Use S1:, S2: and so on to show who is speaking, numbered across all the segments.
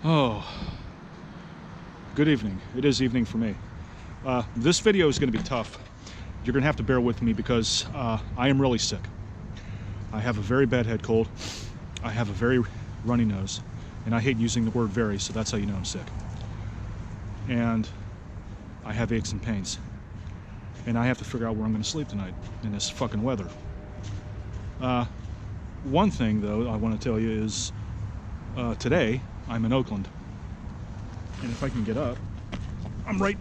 S1: Oh, good evening. It is evening for me. This video is going to be tough. You're going to have to bear with me because I am really sick. I have a very bad head cold. I have a very runny nose. And I hate using the word very, so that's how you know I'm sick. And I have aches and pains. And I have to figure out where I'm going to sleep tonight in this fucking weather. One thing, though, I want to tell you is today I'm in Oakland. And if I can get up, I'm right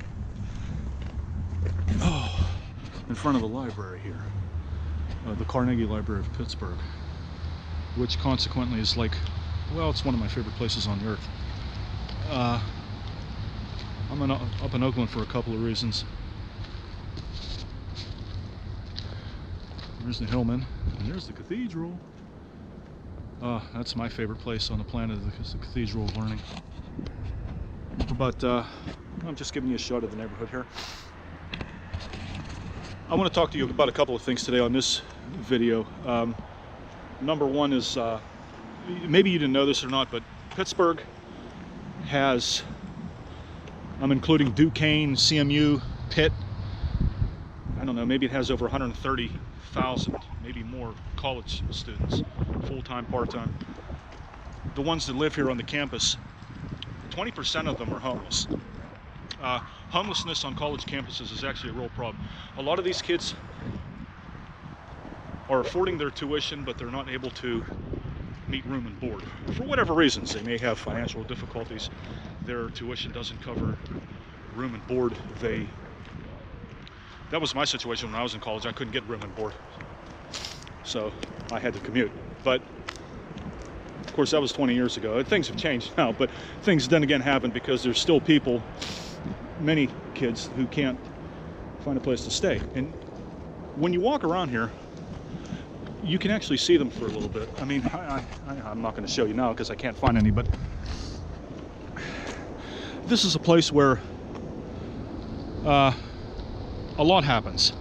S1: in front of the library here. The Carnegie Library of Pittsburgh. Which consequently is like, well, it's one of my favorite places on the earth. I'm up in Oakland for a couple of reasons. There's the Hillman, and there's the cathedral. That's my favorite place on the planet, the Cathedral of Learning. But I'm just giving you a shot of the neighborhood here. I want to talk to you about a couple of things today on this video. Number one is, maybe you didn't know this or not, but Pittsburgh has, I'm including Duquesne, CMU, Pitt, I don't know, maybe it has over 130,000, maybe more college students, full-time, part-time. The ones that live here on the campus, 20% of them are homeless. Homelessness on college campuses is actually a real problem. A lot of these kids are affording their tuition, but they're not able to meet room and board. For whatever reasons, they may have financial difficulties. Their tuition doesn't cover room and board. That was my situation when I was in college. I couldn't get room and board, so I had to commute. But of course, that was 20 years ago. Things have changed now, but things then again happen because there's still people, many kids, who can't find a place to stay. And when you walk around here, you can actually see them for a little bit. I mean, I'm not going to show you now because I can't find any, but this is a place where a lot happens.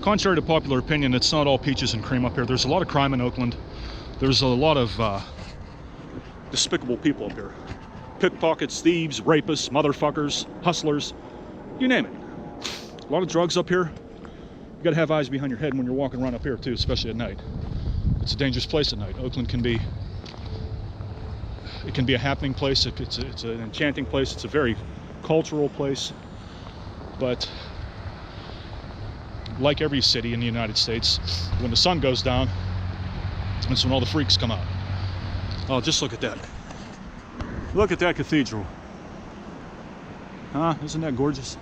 S1: Contrary to popular opinion, it's not all peaches and cream up here. There's a lot of crime in Oakland. There's a lot of despicable people up here. Pickpockets, thieves, rapists, motherfuckers, hustlers, you name it. A lot of drugs up here. You gotta have eyes behind your head when you're walking around up here too, especially at night. It's a dangerous place at night. Oakland can be a happening place. It's an enchanting place. It's a very cultural place. But like every city in the United States, when the sun goes down, that's when all the freaks come out. Oh, just look at that. Look at that cathedral. Huh? Isn't that gorgeous?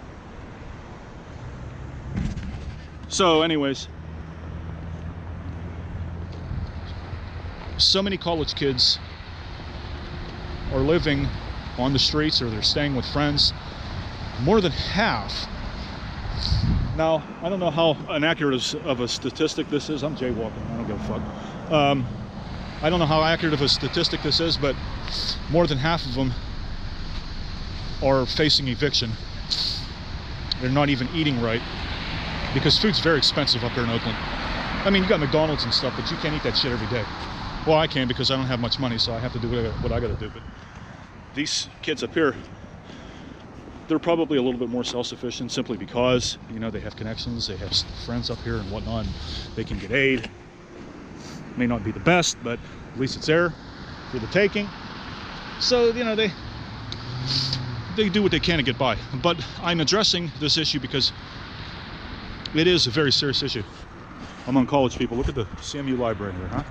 S1: So anyways, so many college kids are living on the streets or they're staying with friends. More than half. Now, I don't know how inaccurate of a statistic this is. I'm jaywalking, I don't give a fuck. I don't know how accurate of a statistic this is, but more than half of them are facing eviction. They're not even eating right because food's very expensive up here in Oakland. I mean, you got McDonald's and stuff, but you can't eat that shit every day. Well, I can because I don't have much money, so I have to do what I gotta do. But these kids up here, they're probably a little bit more self-sufficient simply because, you know, they have connections, they have friends up here and whatnot, and they can get aid. May not be the best, but at least it's there for the taking. So, you know, they do what they can to get by. But I'm addressing this issue because it is a very serious issue among college people. Look at the CMU library here, huh?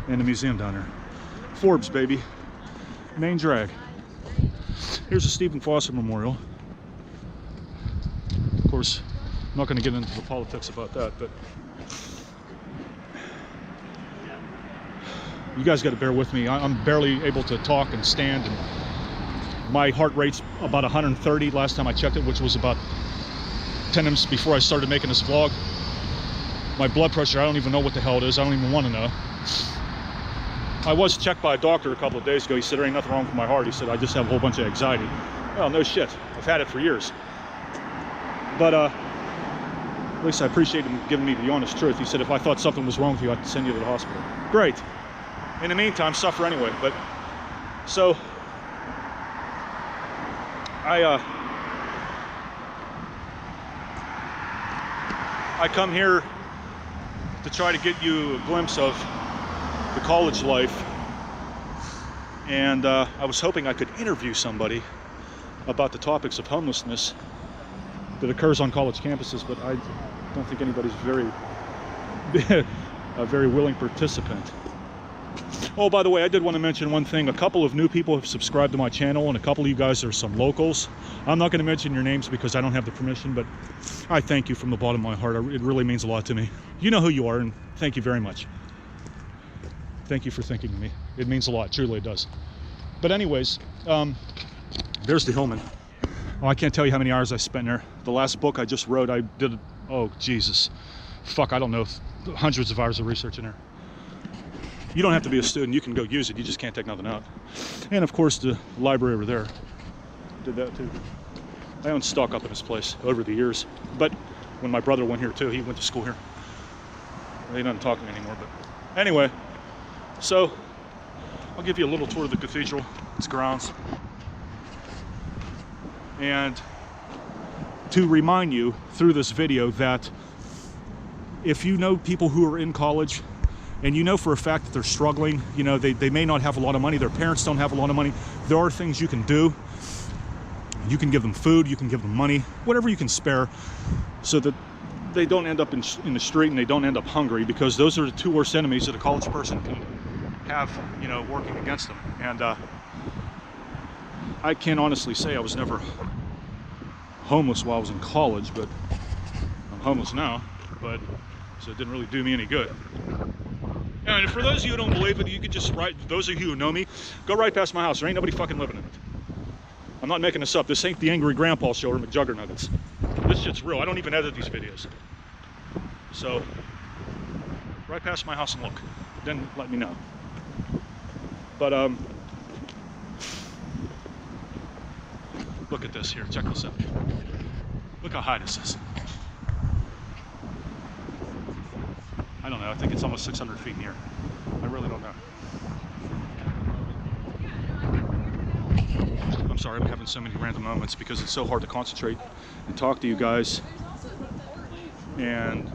S1: And the museum down there. Forbes, baby. Main drag. Here's a Stephen Foster Memorial. Of course, I'm not going to get into the politics about that, but you guys got to bear with me. I'm barely able to talk and stand, and my heart rate's about 130 last time I checked it, which was about 10 minutes before I started making this vlog. My blood pressure, I don't even know what the hell it is. I don't even want to know. I was checked by a doctor a couple of days ago. He said there ain't nothing wrong with my heart. He said I just have a whole bunch of anxiety. Well, no shit. I've had it for years. But at least I appreciate him giving me the honest truth. He said if I thought something was wrong with you, I'd send you to the hospital. Great. In the meantime, suffer anyway. But So I come here to try to get you a glimpse of the college life, and I was hoping I could interview somebody about the topics of homelessness that occurs on college campuses, but I don't think anybody's a very willing participant. Oh, by the way, I did want to mention one thing. A couple of new people have subscribed to my channel, and a couple of you guys are some locals. I'm not going to mention your names because I don't have the permission, but I thank you from the bottom of my heart. It really means a lot to me. You know who you are, and thank you very much. Thank you for thinking of me. It means a lot, truly it does. But anyways, there's the Hillman. Oh, I can't tell you how many hours I spent there. The last book I just wrote, I did, oh Jesus, fuck, I don't know, hundreds of hours of research in there. You don't have to be a student, you can go use it, you just can't take nothing out. And of course the library over there, did that too. I own stock up in this place over the years, but when my brother went here too, he went to school here. He doesn't talk to me anymore, but anyway, so I'll give you a little tour of the cathedral, its grounds. And to remind you through this video that if you know people who are in college and you know for a fact that they're struggling, you know, they may not have a lot of money, their parents don't have a lot of money, there are things you can do. You can give them food, you can give them money, whatever you can spare, so that they don't end up in the street and they don't end up hungry, because those are the two worst enemies that a college person can have, you know, working against them. And I can honestly say I was never homeless while I was in college, but I'm homeless now, but so it didn't really do me any good. And for those of you who don't believe it, you could just those of you who know me, go right past my house. There ain't nobody fucking living in it. I'm not making this up. This ain't the Angry Grandpa show or McJuggernuggets. This shit's real. I don't even edit these videos. So, right past my house and look. Then let me know. But, look at this here. Check this out. Look how high this is. I don't know. I think it's almost 600 feet in the air. I really don't know. I'm sorry, I'm having so many random moments because it's so hard to concentrate and talk to you guys and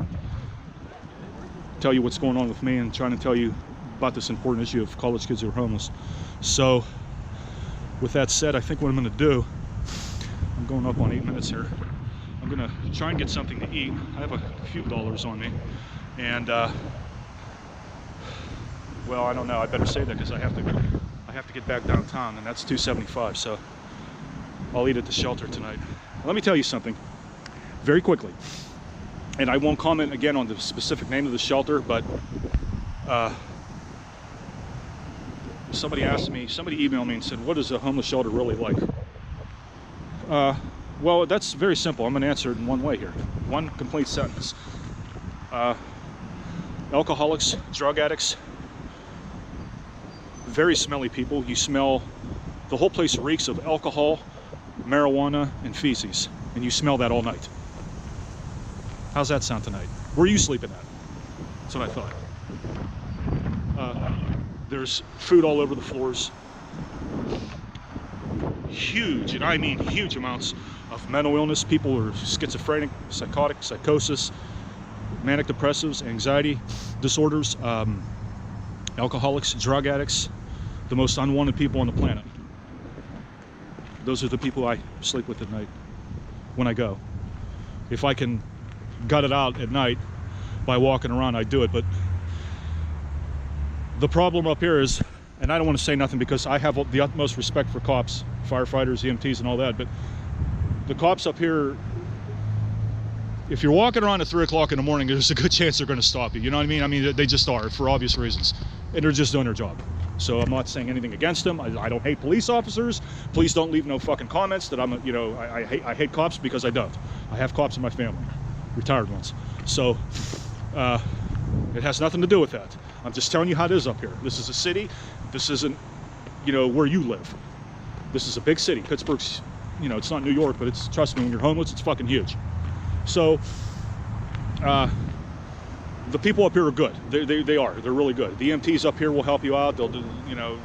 S1: tell you what's going on with me and trying to tell you about this important issue of college kids who are homeless. So with that said, I think what I'm going to do, I'm going up on 8 minutes here. I'm going to try and get something to eat. I have a few dollars on me, and well, I don't know, I better say that because I have to get back downtown, and that's $2.75, so I'll eat at the shelter tonight. Let me tell you something very quickly, and I won't comment again on the specific name of the shelter, but somebody emailed me and said, what is a homeless shelter really like? Well, that's very simple. I'm going to answer it in one way here. One complete sentence. Alcoholics, drug addicts, very smelly people. You smell, the whole place reeks of alcohol, marijuana, and feces. And you smell that all night. How's that sound tonight? Where are you sleeping at? That's what I thought. There's food all over the floors. Huge, and I mean huge amounts of mental illness. People are schizophrenic, psychotic, psychosis, manic depressives, anxiety disorders, alcoholics, drug addicts, the most unwanted people on the planet. Those are the people I sleep with at night when I go. If I can gut it out at night by walking around, I do it. But the problem up here is, and I don't want to say nothing because I have the utmost respect for cops, firefighters, EMTs, and all that, but the cops up here, if you're walking around at 3 o'clock in the morning, there's a good chance they're going to stop you. You know what I mean? I mean, they just are, for obvious reasons. And they're just doing their job. So I'm not saying anything against them. I don't hate police officers. Please don't leave no fucking comments that I'm, you know, I hate cops, because I don't. I have cops in my family, retired ones. So it has nothing to do with that. I'm just telling you how it is up here. This is a city. This isn't, you know, where you live. This is a big city. Pittsburgh's, you know, it's not New York, but it's, trust me, when you're homeless, it's fucking huge. So the people up here are good. They are. They're really good. The EMTs up here will help you out. They'll do, you know,